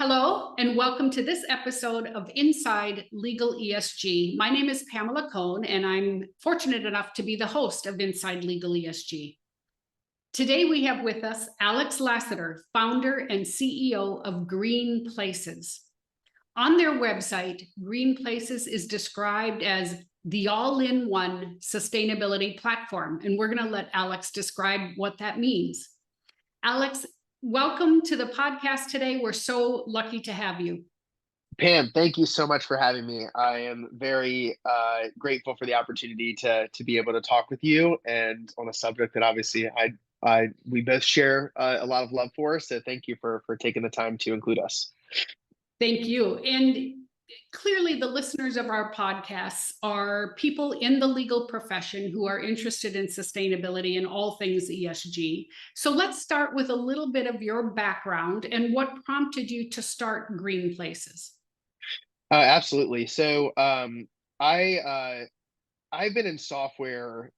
Hello, and welcome to this episode of Inside Legal ESG. My name is Pamela Cohn, and I'm fortunate enough to be the host of Inside Legal ESG. Today, we have with us Alex Lassiter, founder and CEO of GreenPlaces. On their website, GreenPlaces is described as the all-in-one sustainability platform, and we're going to let Alex describe what that means. Alex, welcome to the podcast today. We're so lucky to have you. Pam, thank you so much for having me. I am very grateful for the opportunity to be able to talk with you and on a subject that obviously we both share a lot of love for. So thank you for taking the time to include us. Thank you. And clearly, the listeners of our podcasts are people in the legal profession who are interested in sustainability and all things ESG. So let's start with a little bit of your background and what prompted you to start GreenPlaces. Absolutely. So I've been in software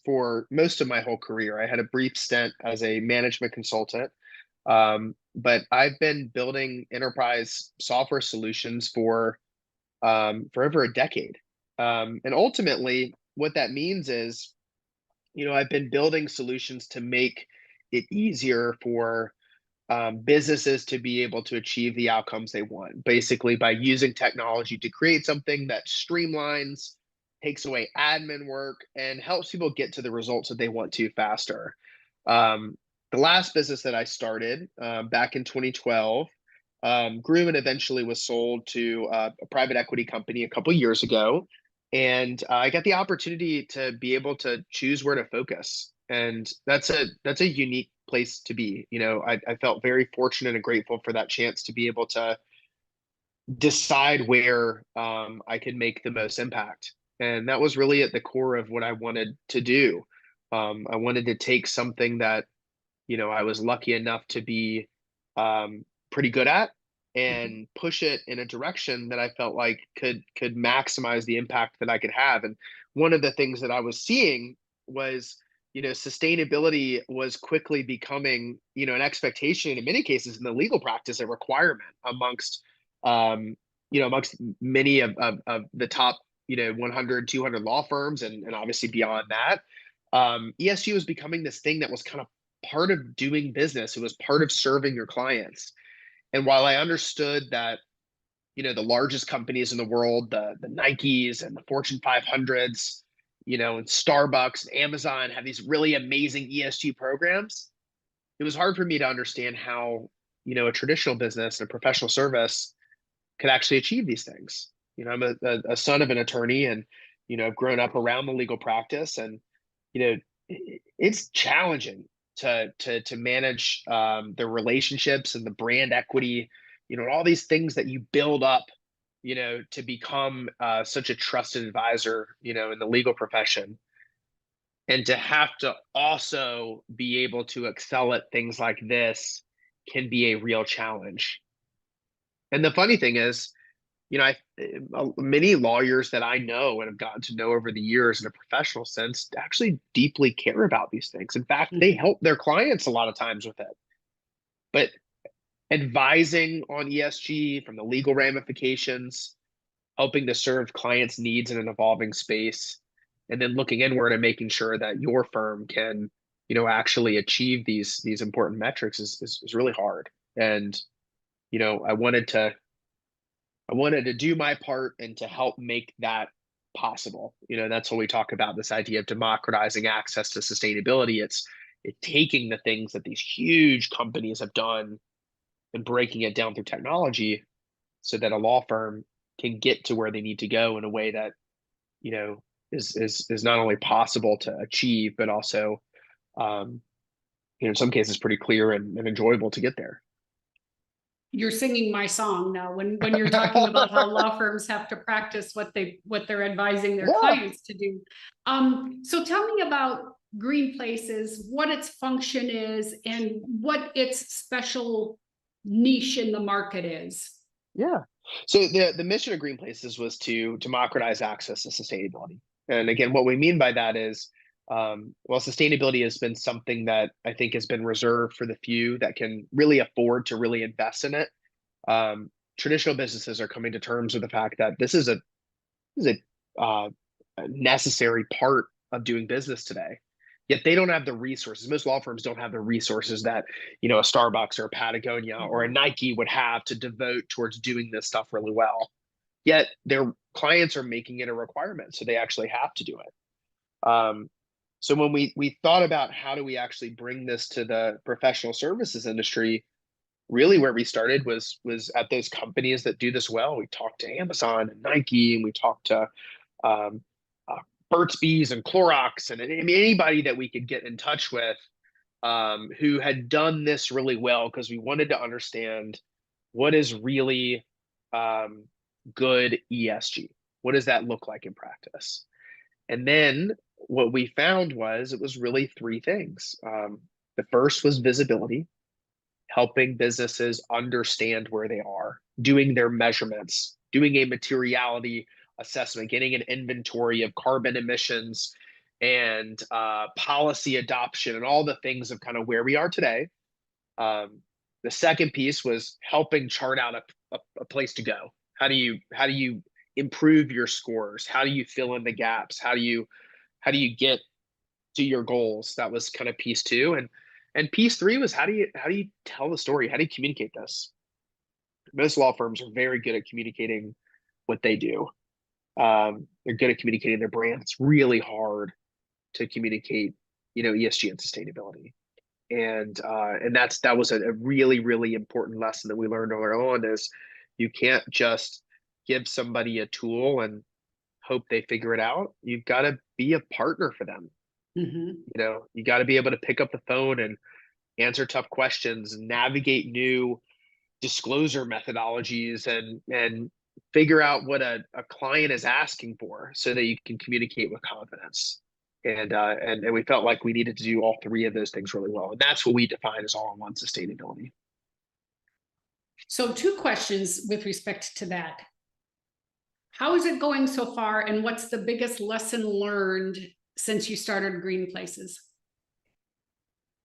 for most of my whole career. I had a brief stint as a management consultant. But I've been building enterprise software solutions for over a decade. And ultimately, what that means is, I've been building solutions to make it easier for businesses to be able to achieve the outcomes they want, basically by using technology to create something that streamlines, takes away admin work, and helps people get to the results that they want to faster. The last business that I started back in 2012 grew and eventually was sold to a private equity company a couple of years ago. And I got the opportunity to be able to choose where to focus. And that's a unique place to be. I felt very fortunate and grateful for that chance to be able to decide where I could make the most impact. And that was really at the core of what I wanted to do. I wanted to take something that I was lucky enough to be pretty good at and push it in a direction that I felt like could maximize the impact that I could have. And one of the things that I was seeing was, sustainability was quickly becoming, an expectation in many cases in the legal practice, a requirement amongst many of the top, 100, 200 law firms and obviously beyond that. ESG was becoming this thing that was kind of part of doing business. It was part of serving your clients. And while I understood that, the largest companies in the world, the Nikes and the Fortune 500s, and Starbucks and Amazon have these really amazing ESG programs, it was hard for me to understand how, a traditional business and a professional service could actually achieve these things. I'm a son of an attorney and, I've grown up around the legal practice and, it's challenging to manage the relationships and the brand equity, all these things that you build up, to become such a trusted advisor, in the legal profession. And to have to also be able to excel at things like this can be a real challenge. And the funny thing is, many lawyers that I know and have gotten to know over the years in a professional sense actually deeply care about these things. In fact, they help their clients a lot of times with it. But advising on ESG from the legal ramifications, helping to serve clients' needs in an evolving space, and then looking inward and making sure that your firm can, actually achieve these important metrics is really hard. And, I wanted to do my part and to help make that possible. That's when we talk about this idea of democratizing access to sustainability. It's taking the things that these huge companies have done and breaking it down through technology so that a law firm can get to where they need to go in a way that, is not only possible to achieve, but also, in some cases pretty clear and enjoyable to get there. You're singing my song now when you're talking about how law firms have to practice what they're advising their clients to do. So tell me about GreenPlaces, what its function is, and what its special niche in the market is. Yeah. So the mission of GreenPlaces was to democratize access to sustainability. And again, what we mean by that is, sustainability has been something that I think has been reserved for the few that can really afford to really invest in it. Traditional businesses are coming to terms with the fact that this is a necessary part of doing business today. Yet they don't have the resources. Most law firms don't have the resources that, a Starbucks or a Patagonia or a Nike would have to devote towards doing this stuff really well. Yet their clients are making it a requirement, so they actually have to do it. So when we thought about how do we actually bring this to the professional services industry, really where we started was at those companies that do this well. We talked to Amazon and Nike, and we talked to um, Burt's Bees and Clorox, and anybody that we could get in touch with who had done this really well, because we wanted to understand what is really good ESG. What does that look like in practice? And then what we found was it was really three things. The first was visibility, helping businesses understand where they are, doing their measurements, doing a materiality assessment, getting an inventory of carbon emissions and policy adoption and all the things of kind of where we are today. The second piece was helping chart out a place to go. How do you improve your scores? How do you fill in the gaps? How do you get to your goals? That was kind of piece two. And piece three was how do you tell the story? How do you communicate this? Most law firms are very good at communicating what they do. They're good at communicating their brand. It's really hard to communicate, ESG and sustainability. And that was a really, really important lesson that we learned early on is you can't just give somebody a tool and hope they figure it out. You've got to be a partner for them. You got to be able to pick up the phone and answer tough questions, navigate new disclosure methodologies, and figure out what a client is asking for so that you can communicate with confidence. And we felt like we needed to do all three of those things really well. And that's what we define as all-in-one sustainability. So 2 questions with respect to that. How is it going so far? And what's the biggest lesson learned since you started GreenPlaces?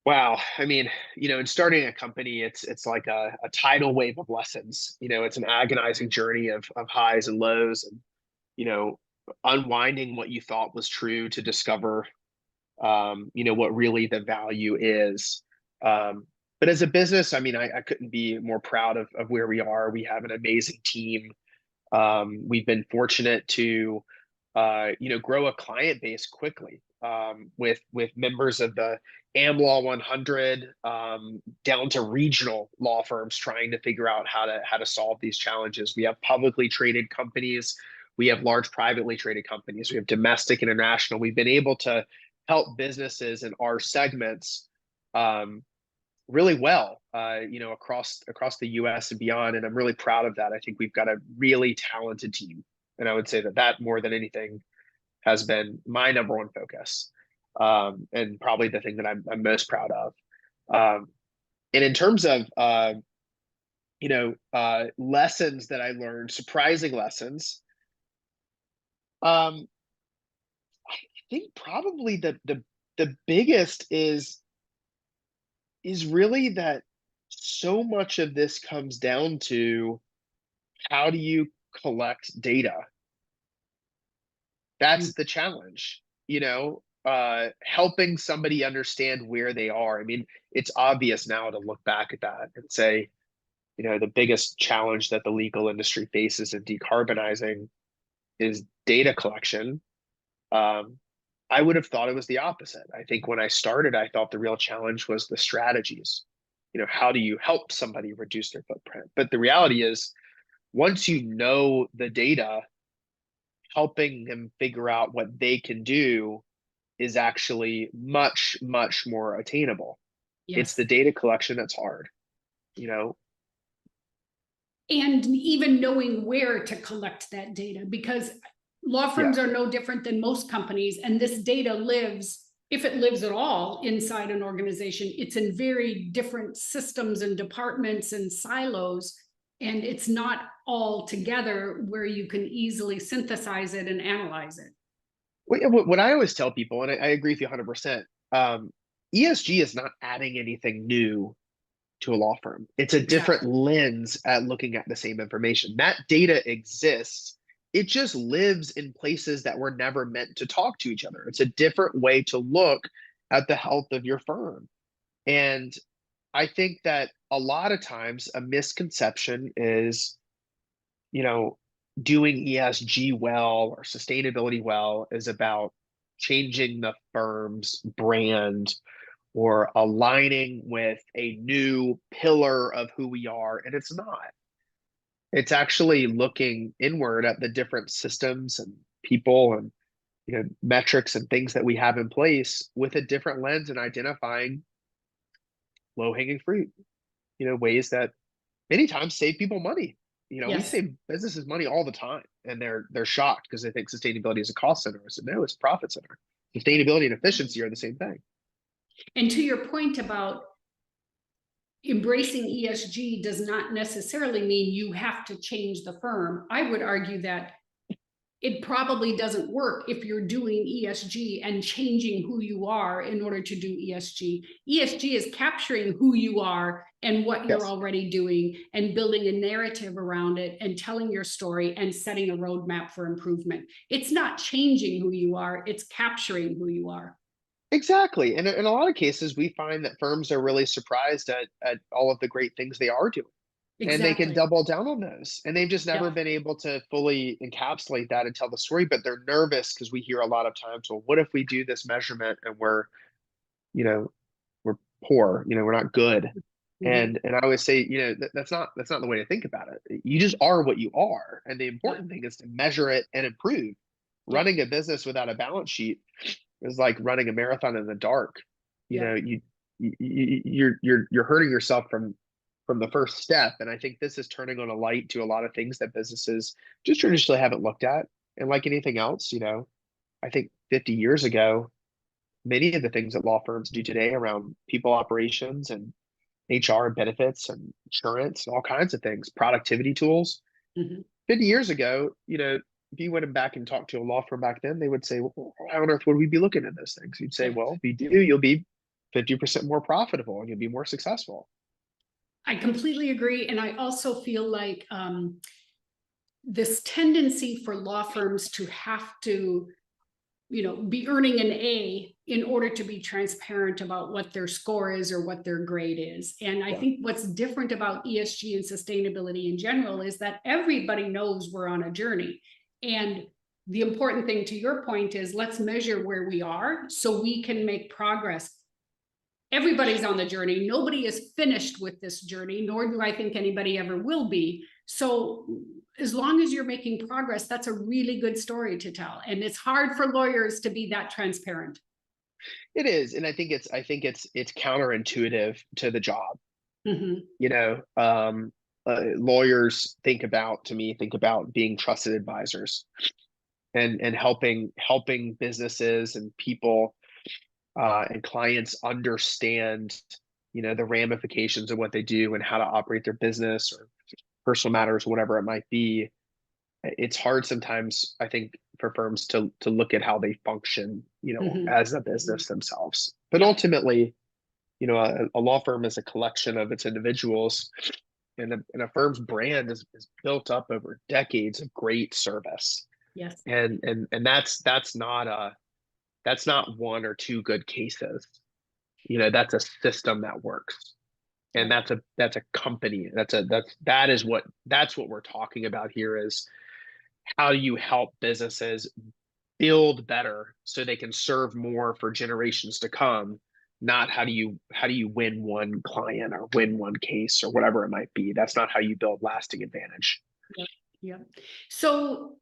Wow. I mean, in starting a company, it's like a tidal wave of lessons. It's an agonizing journey of highs and lows, and, unwinding what you thought was true to discover, what really the value is. But as a business, I mean, I couldn't be more proud of where we are. We have an amazing team. We've been fortunate to, grow a client base quickly, with members of the AmLaw 100, down to regional law firms trying to figure out how to solve these challenges. We have publicly traded companies. We have large privately traded companies. We have domestic, international. We've been able to help businesses in our segments really well, across the U.S. and beyond. And I'm really proud of that. I think we've got a really talented team. And I would say that more than anything has been my number one focus, and probably the thing that I'm most proud of. And in terms of, lessons that I learned, surprising lessons, I think probably the biggest is really that so much of this comes down to how do you collect data? That's the challenge, helping somebody understand where they are. I mean, it's obvious now to look back at that and say, the biggest challenge that the legal industry faces in decarbonizing is data collection. I would have thought it was the opposite. I think when I started, I thought the real challenge was the strategies. How do you help somebody reduce their footprint? But the reality is, once you know the data, helping them figure out what they can do is actually much, much more attainable. Yes. It's the data collection that's hard, And even knowing where to collect that data, because law firms are no different than most companies. And this data lives, if it lives at all inside an organization, it's in very different systems and departments and silos. And it's not all together where you can easily synthesize it and analyze it. What I always tell people, and I agree with you 100%, ESG is not adding anything new to a law firm. It's a different Exactly. lens at looking at the same information. That data exists. It just lives in places that were never meant to talk to each other. It's a different way to look at the health of your firm. And I think that a lot of times a misconception is, you know, doing ESG well or sustainability well is about changing the firm's brand or aligning with a new pillar of who we are. And it's not. It's actually looking inward at the different systems and people and metrics and things that we have in place with a different lens and identifying low-hanging fruit, ways that many times save people money. We Yes. save businesses money all the time, and they're shocked because they think sustainability is a cost center. I said, no, it's a profit center. Sustainability and efficiency are the same thing. And to your point about embracing ESG does not necessarily mean you have to change the firm. I would argue that it probably doesn't work if you're doing ESG and changing who you are in order to do ESG. ESG is capturing who you are and what you're Yes. already doing and building a narrative around it and telling your story and setting a roadmap for improvement. It's not changing who you are, it's capturing who you are. Exactly. And in a lot of cases, we find that firms are really surprised at all of the great things they are doing. And they can Exactly. double down on those. And they've just never Yep. been able to fully encapsulate that and tell the story, but they're nervous because we hear a lot of times, well, what if we do this measurement and you know, we're poor, we're not good. Mhm. And I always say, that's not the way to think about it. You just are what you are. And the Yep. important thing is to measure it and improve. Yep. Running a business without a balance sheet is like running a marathon in the dark. Yep. You're hurting yourself from the first step. And I think this is turning on a light to a lot of things that businesses just traditionally haven't looked at. And like anything else, I think 50 years ago, many of the things that law firms do today around people operations and HR benefits and insurance, all kinds of things, productivity tools. Mhm. 50 years ago, if you went back and talked to a law firm back then, they would say, well, how on earth would we be looking at those things? You'd say, Yep. well, if you do, you'll be 50% more profitable and you'll be more successful. I completely agree. And I also feel like this tendency for law firms to have to, be earning an A in order to be transparent about what their score is or what their grade is. And I Yeah. think what's different about ESG and sustainability in general is that everybody knows we're on a journey. And the important thing, to your point, is let's measure where we are so we can make progress. Everybody's on the journey. Nobody is finished with this journey, nor do I think anybody ever will be. So as long as you're making progress, that's a really good story to tell. And it's hard for lawyers to be that transparent. It is. And I think it's counterintuitive to the job. Mhm. Lawyers think about being trusted advisors and helping businesses and people and clients understand, the ramifications of what they do and how to operate their business or personal matters, whatever it might be. It's hard sometimes, I think, for firms to look at how they function, Mhm. as a Mhm. business themselves. But Yep. ultimately, a law firm is a collection of its individuals, and a firm's brand is built up over decades of great service. Yes. And that's not one or two good cases. That's a system that works. And Yep. that's a company. That's what we're talking about here is how do you help businesses build better so they can serve more for generations to come, not how do you win one client or win one case or whatever it might be. That's not how you build lasting advantage. Yep. Yep. So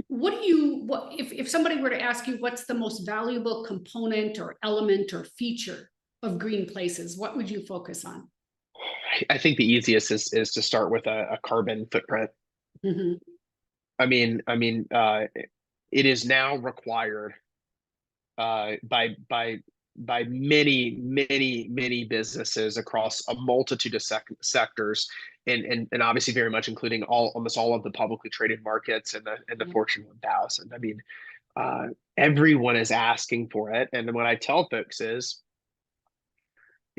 what if somebody were to ask you what's the most valuable component or element or feature of GreenPlaces, what would you focus on? I think the easiest is to start with a carbon footprint. Mhm. I mean, it is now required by many businesses across a multitude of sectors, and obviously very much including almost all of the publicly traded markets and the Yeah. Fortune 1000. I mean, everyone is asking for it, and what I tell folks is,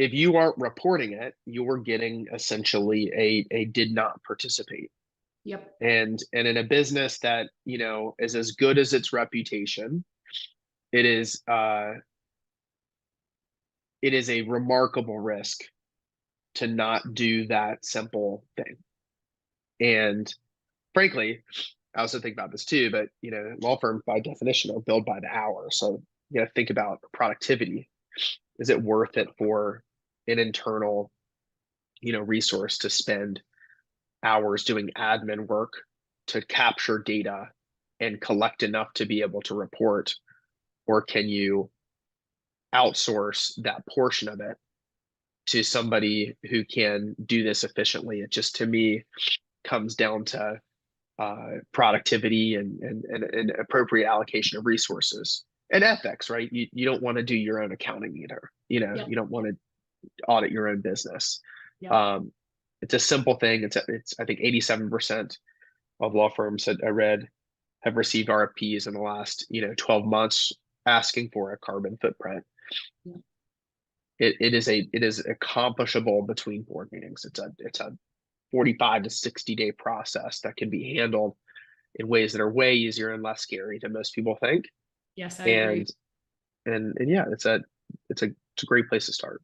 if you aren't reporting it, you are getting essentially a did not participate. Yep. And in a business that, you know, is as good as its reputation, it is a remarkable risk to not do that simple thing. And frankly, I also think about this too, but you know, law firms by definition are billed by the hour. So you got to think about productivity. Is it worth it for an internal, you know, resource to spend hours doing admin work to capture data and collect enough to be able to report? Or can you outsource that portion of it to somebody who can do this efficiently? It just, to me, comes down to productivity and appropriate allocation of resources and ethics, right? You don't want to do your own accounting either. You know, Yep. you don't want to audit your own business. Yep. It's a simple thing. It's I think 87% of law firms that I read have received RFPs in the last, you know, 12 months asking for a carbon footprint. Yeah. It is accomplishable between board meetings. It's a 45 to 60 day process that can be handled in ways that are way easier and less scary than most people think. Yes, I agree. And yeah, it's a great place to start.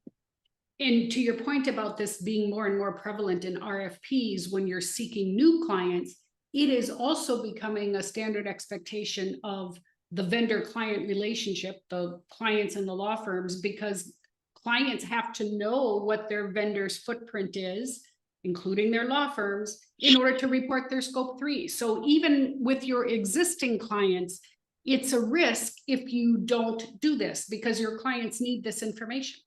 And to your point about this being more and more prevalent in RFPs, when you're seeking new clients, it is also becoming a standard expectation of the vendor-client relationship, the clients and the law firms, because clients have to know what their vendor's footprint is, including their law firms, in order to report their scope 3. So even with your existing clients, it's a risk if you don't do this, because your clients need this information.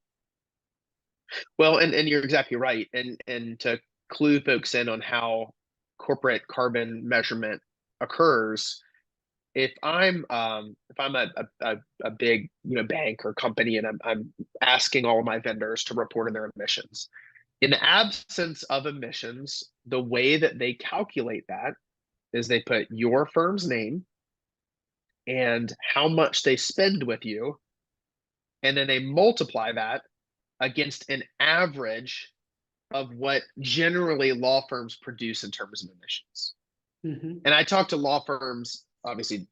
Well, and you're exactly right. And to clue folks in on how corporate carbon measurement occurs, if I'm a big, you know, bank or company, and I'm asking all of my vendors to report on their emissions, in the absence of emissions, the way that they calculate that is they put your firm's name and how much they spend with you, and then they multiply that against an average of what generally law firms produce in terms of emissions. Mm-hmm. And I talk to law firms obviously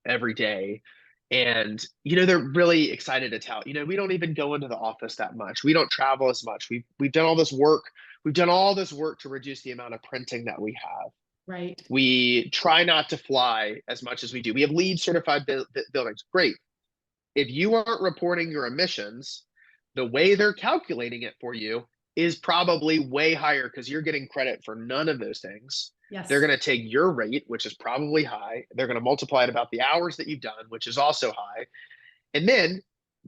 every day, and you know, they're really excited to tell, you know, we don't even go into the office that much, we don't travel as much, we've done all this work, to reduce the amount of printing that we have. Right. We try not to fly as much as we do. We have LEED certified buildings. Great. If you aren't reporting your emissions, the way they're calculating it for you is probably way higher, because you're getting credit for none of those things. Yes. They're going to take your rate, which is probably high. They're going to multiply it about the hours that you've done, which is also high. And then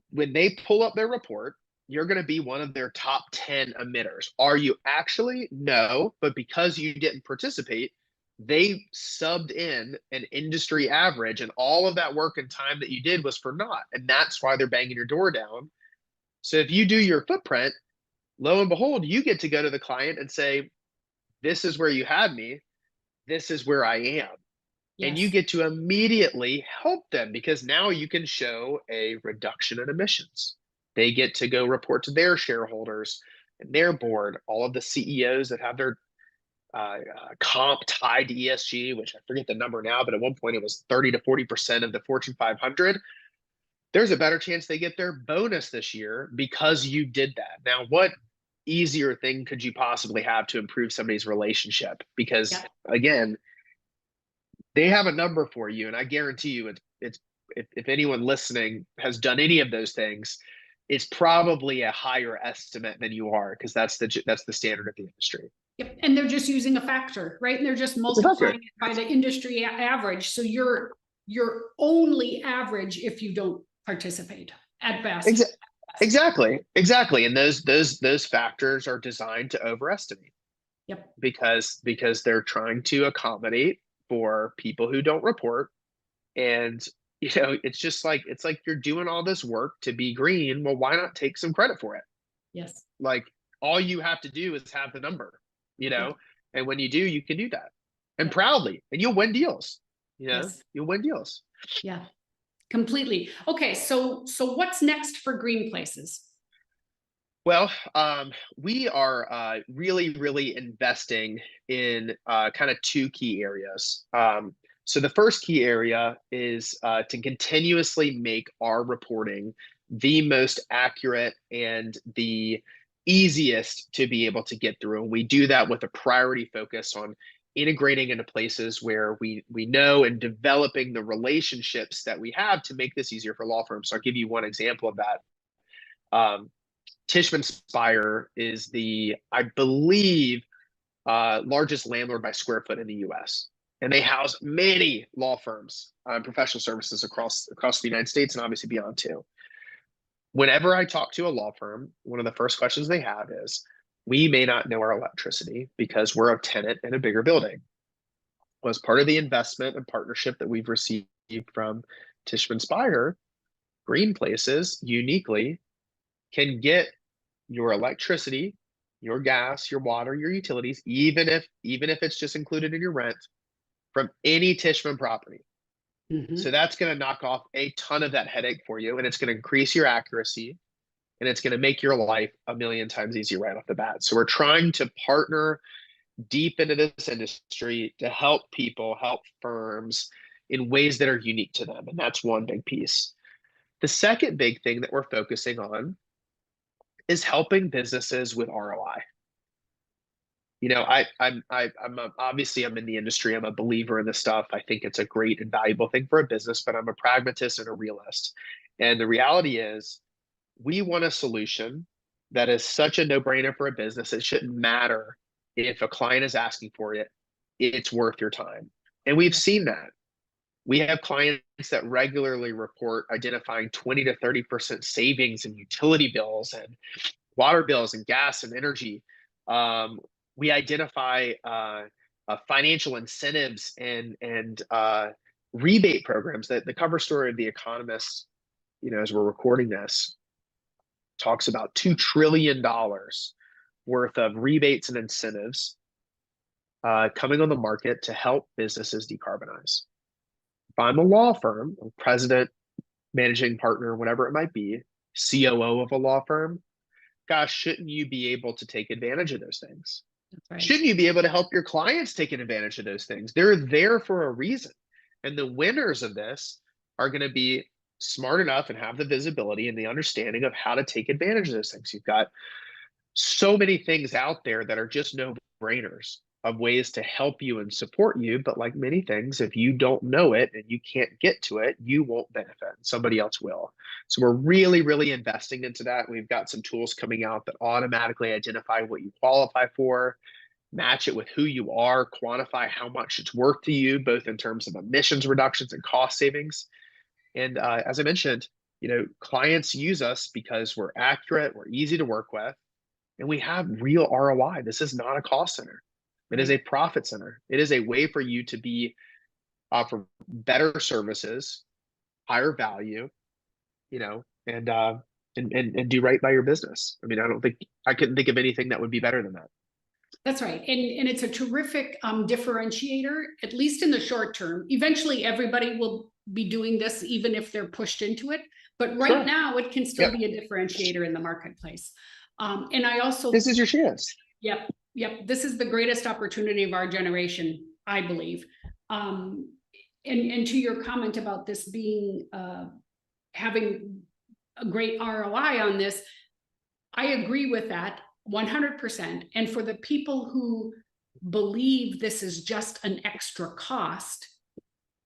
when they pull up their report, you're going to be one of their top 10 emitters. Are you actually? No, but because you didn't participate, they subbed in an industry average, and all of that work and time that you did was for naught. And that's why they're banging your door down. So if you do your footprint, lo and behold, you get to go to the client and say, this is where you had me, this is where I am. Yes. And you get to immediately help them, because now you can show a reduction in emissions. They get to go report to their shareholders and their board, all of the CEOs that have their comp tied to ESG, which I forget the number now, but at one point it was 30 to 40% of the Fortune 500. There's a better chance they get their bonus this year because you did that. Now, what easier thing could you possibly have to improve somebody's relationship? Because again, they have a number for you, and I guarantee you, it's if anyone listening has done any of those things, it's probably a higher estimate than you are, because that's the standard of the industry. Yep. And they're just using a factor, right? And they're just multiplying it by the industry average. So you're only average if you don't participate at best. Exactly. And those factors are designed to overestimate. Yep. Because they're trying to accommodate for people who don't report. And you know, it's like you're doing all this work to be green. Well, why not take some credit for it? Yes. Like, all you have to do is have the number, you know, and when you do, you can do that, and proudly, and you'll win deals. You know, you'll win deals. Yeah, completely. Okay, so what's next for GreenPlaces? Well, we are really, really investing in kind of two key areas. So the first key area is to continuously make our reporting the most accurate and the easiest to be able to get through. And we do that with a priority focus on integrating into places where we know and developing the relationships that we have to make this easier for law firms. So I'll give you one example of that. Tishman Speyer is I believe, largest landlord by square foot in the U.S. And they house many law firms, professional services across the United States and obviously beyond too. Whenever I talk to a law firm, one of the first questions they have is, we may not know our electricity because we're a tenant in a bigger building. Well, as part of the investment and partnership that we've received from Tishman Speyer, GreenPlaces uniquely can get your electricity, your gas, your water, your utilities, even if it's just included in your rent, from any Tishman property. So that's going to knock off a ton of that headache for you, and it's going to increase your accuracy, and it's going to make your life a million times easier right off the bat. So we're trying to partner deep into this industry to help firms in ways that are unique to them, and that's one big piece. The second big thing that we're focusing on is helping businesses with ROI. Obviously I'm in the industry. I'm a believer in this stuff. I think it's a great and valuable thing for a business, but I'm a pragmatist and a realist. And the reality is, we want a solution that is such a no-brainer for a business. It shouldn't matter if a client is asking for it. It's worth your time. And we've seen that. We have clients that regularly report identifying 20 to 30% savings in utility bills and water bills and gas and energy. We identify financial incentives and rebate programs. That the cover story of The Economist, as we're recording this, talks about $2 trillion worth of rebates and incentives coming on the market to help businesses decarbonize. If I'm a law firm, a president, managing partner, whatever it might be, COO of a law firm, gosh, shouldn't you be able to take advantage of those things? That's right. Shouldn't you be able to help your clients take advantage of those things? They're there for a reason. And the winners of this are going to be smart enough and have the visibility and the understanding of how to take advantage of those things. You've got so many things out there that are just no-brainers of ways to help you and support you. But like many things, if you don't know it and you can't get to it, you won't benefit. Somebody else will. So we're really, really investing into that. We've got some tools coming out that automatically identify what you qualify for, match it with who you are, quantify how much it's worth to you, both in terms of emissions reductions and cost savings. And as I mentioned, clients use us because we're accurate, we're easy to work with, and we have real ROI. This is not a cost center. It is a profit center. It is a way for you to offer better services, higher value, and do right by your business. I mean, I couldn't think of anything that would be better than that. That's right. And it's a terrific differentiator, at least in the short term. Eventually, everybody will be doing this, even if they're pushed into it. But right now, it can still be a differentiator in the marketplace. And I also— This is your chance. Yep. This is the greatest opportunity of our generation, I believe. And to your comment about this being having a great ROI on this, I agree with that 100%. And for the people who believe this is just an extra cost,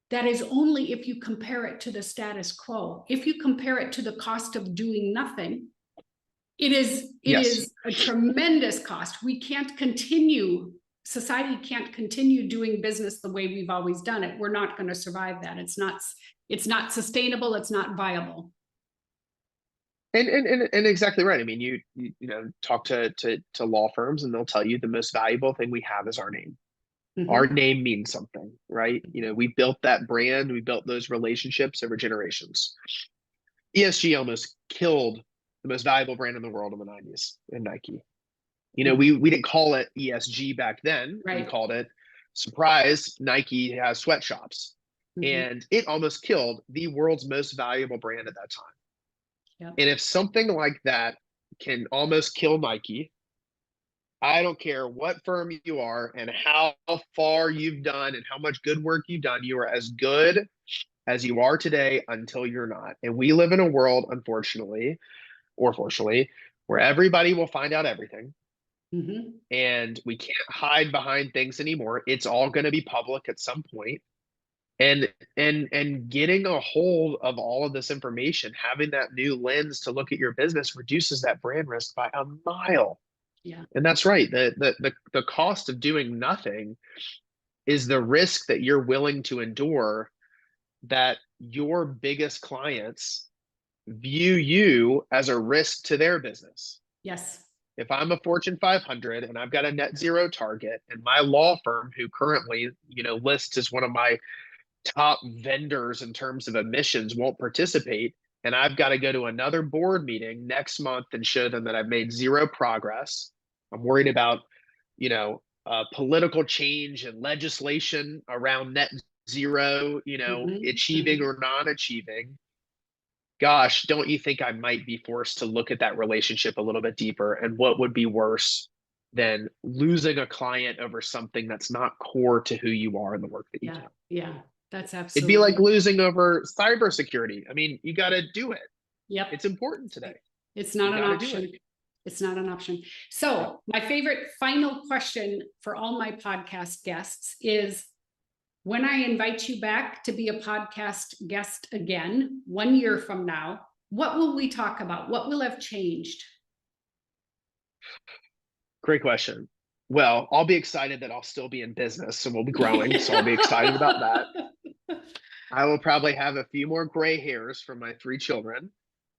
that is only if you compare it to the status quo. If you compare it to the cost of doing nothing, it is a tremendous cost. We can't continue, society can't continue doing business the way we've always done it. We're not going to survive that. It's not sustainable. It's not viable. And exactly right. I mean, you talk to law firms and they'll tell you the most valuable thing we have is our name. Our name means something, right? We built that brand, we built those relationships over generations. ESG almost killed the most valuable brand in the world in the 90s in Nike. We didn't call it ESG back then. Right. We called it, surprise, Nike has sweatshops. And it almost killed the world's most valuable brand at that time. Yep. And if something like that can almost kill Nike. I don't care what firm you are and how far you've done and how much good work you've done. You are as good as you are today until you're not. And we live in a world, unfortunately, or fortunately, where everybody will find out everything. Mm-hmm. And we can't hide behind things anymore. It's all going to be public at some point. And getting a hold of all of this information, having that new lens to look at your business reduces that brand risk by a mile. Yeah. And that's right. The cost of doing nothing is the risk that you're willing to endure, that your biggest clients view you as a risk to their business. Yes. If I'm a Fortune 500 and I've got a net zero target, and my law firm, who currently, lists as one of my top vendors in terms of emissions, won't participate, and I've got to go to another board meeting next month and show them that I've made zero progress. I'm worried about, political change and legislation around net zero, Mm-hmm. achieving or not achieving. Gosh, don't you think I might be forced to look at that relationship a little bit deeper? And what would be worse than losing a client over something that's not core to who you are and the work that you do? Yeah. That's It'd be like absolutely. losing over cybersecurity. I mean, you got to do it. Yep. It's important today. It's not You an gotta do option. it. It's not an option. So my favorite final question for all my podcast guests is, when I invite you back to be a podcast guest again, 1 year from now, what will we talk about? What will have changed? Great question. Well, I'll be excited that I'll still be in business and we'll be growing. So I'll be excited about that. I will probably have a few more gray hairs from my 3 children.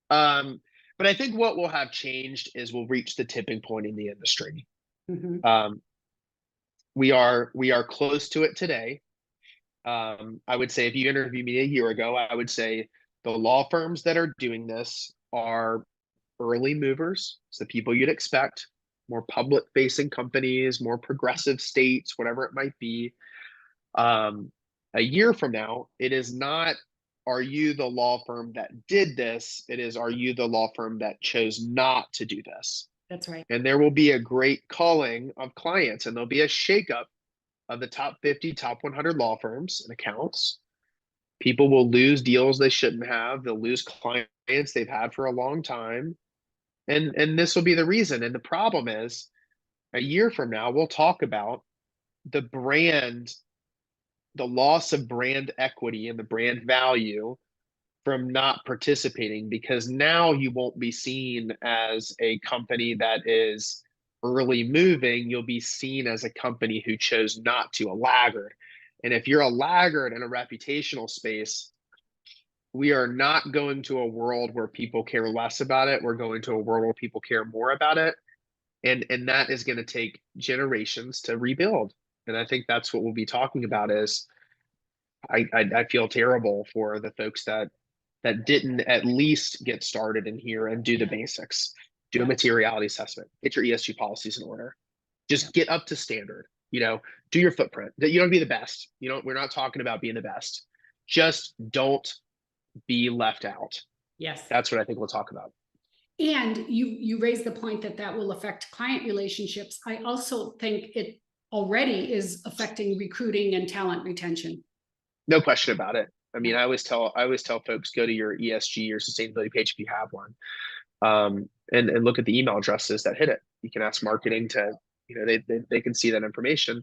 But I think what will have changed is we'll reach the tipping point in the industry. Mhm. We are close to it today. I would say if you interviewed me a year ago, I would say the law firms that are doing this are early movers. It's the people you'd expect, more public facing companies, more progressive states, whatever it might be. A year from now, it is not, are you the law firm that did this? It is, are you the law firm that chose not to do this? That's right. And there will be a great culling of clients, and there'll be a shakeup of the top 50, top 100 law firms and accounts. People will lose deals they shouldn't have. They'll lose clients they've had for a long time. And this will be the reason. And the problem is, a year from now, we'll talk about the brand, the loss of brand equity and the brand value from not participating, because now you won't be seen as a company that is early moving. You'll be seen as a company who chose not to, a laggard. And if you're a laggard in a reputational space, we are not going to a world where people care less about it. We're going to a world where people care more about it. And that is going to take generations to rebuild. And I think that's what we'll be talking about is I feel terrible for the folks that didn't at least get started in here and do the basics, do a materiality assessment, get your ESG policies in order, just get up to standard, do your footprint. That you don't be the best. We're not talking about being the best. Just don't be left out. Yes. That's what I think we'll talk about. And you raised the point that will affect client relationships. I also think it already is affecting recruiting and talent retention. No question about it. I mean, I always tell folks, go to your ESG or sustainability page if you have one, and look at the email addresses that hit it. You can ask marketing to, they can see that information.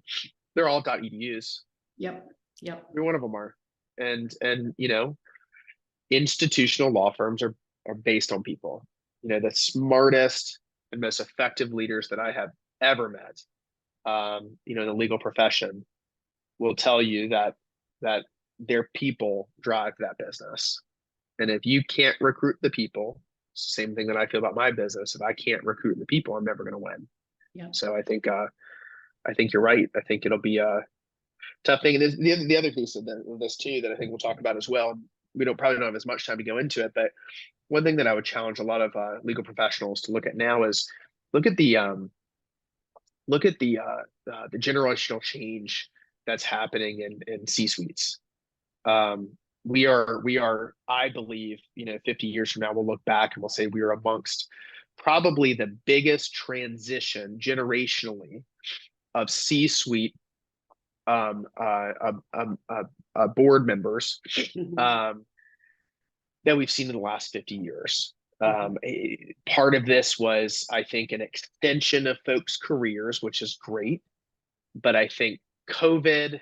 They're all .edus. Yep. Every one of them are, and institutional law firms are based on people. The smartest and most effective leaders that I have ever met, in the legal profession, will tell you that their people drive that business. And if you can't recruit the people, same thing that I feel about my business. If I can't recruit the people, I'm never going to win. Yeah. So I think you're right. I think it'll be a tough thing. And the other piece of this too that I think we'll talk about as well. We probably don't have as much time to go into it, but one thing that I would challenge a lot of legal professionals to look at now is look at the generational change that's happening in C-suites. We are, I believe, 50 years from now, we'll look back and we'll say we are amongst probably the biggest transition generationally of C-suite board members that we've seen in the last 50 years. Part of this was, I think, an extension of folks' careers, which is great. But I think COVID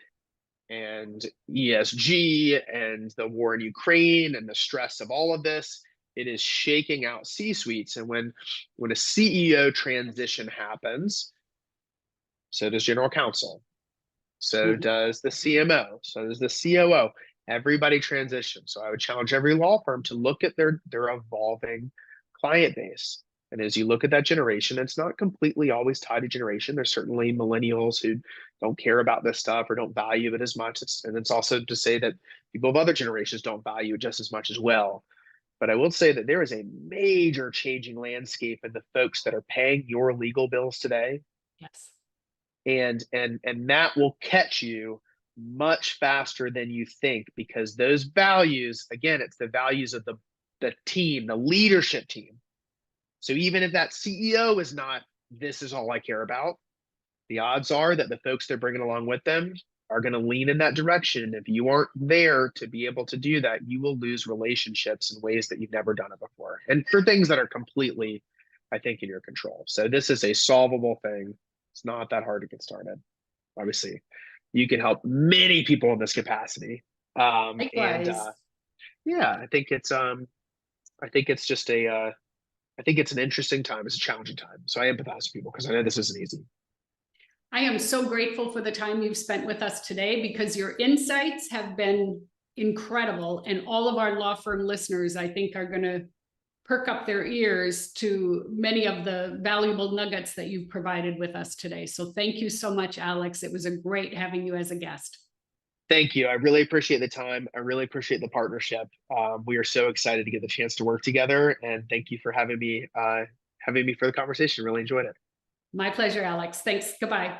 and ESG and the war in Ukraine and the stress of all of this, it is shaking out C-suites. And when a CEO transition happens, so does general counsel, so does the CMO, so does the COO. Everybody transitions. So I would challenge every law firm to look at their evolving client base. And as you look at that generation, it's not completely always tied to generation. There's certainly millennials who don't care about this stuff or don't value it as much. And it's also to say that people of other generations don't value it just as much as well. But I will say that there is a major changing landscape in the folks that are paying your legal bills today. Yes. And that will catch you much faster than you think, because those values, again, it's the values of the team, the leadership team. So even if that CEO is not, this is all I care about, the odds are that the folks they're bringing along with them are going to lean in that direction. And if you aren't there to be able to do that, you will lose relationships in ways that you've never done it before. And for things that are completely, I think, in your control. So this is a solvable thing. It's not that hard to get started. Obviously, you can help many people in this capacity. Likewise. Yeah, I think it's just I think it's an interesting time. It's a challenging time. So I empathize with people because I know this isn't easy. I am so grateful for the time you've spent with us today, because your insights have been incredible. And all of our law firm listeners, I think, are going to perk up their ears to many of the valuable nuggets that you've provided with us today. So thank you so much, Alex. It was a great having you as a guest. Thank you. I really appreciate the time. I really appreciate the partnership. We are so excited to get the chance to work together. And thank you for having me for the conversation. Really enjoyed it. My pleasure, Alex. Thanks. Goodbye.